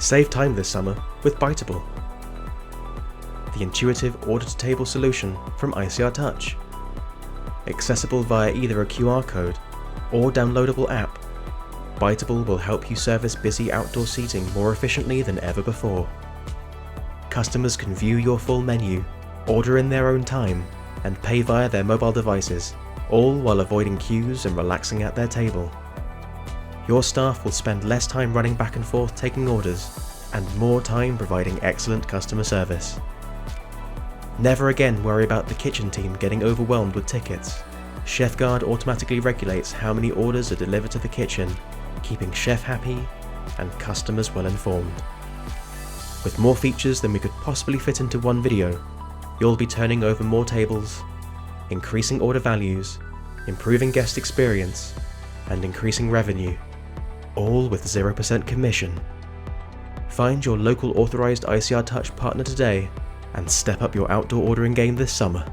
Save time this summer with ByTable, the intuitive order-to-table solution from ICRTouch. Accessible via either a QR code or downloadable app, ByTable will help you service busy outdoor seating more efficiently than ever before. Customers can view your full menu, order in their own time, and pay via their mobile devices, all while avoiding queues and relaxing at their table. Your staff will spend less time running back and forth taking orders, and more time providing excellent customer service. Never again worry about the kitchen team getting overwhelmed with tickets. ChefGuard automatically regulates how many orders are delivered to the kitchen, keeping chef happy and customers well informed. With more features than we could possibly fit into one video, you'll be turning over more tables, increasing order values, improving guest experience, and increasing revenue, all with 0% commission. Find your local authorized ICRTouch partner today and step up your outdoor ordering game this summer.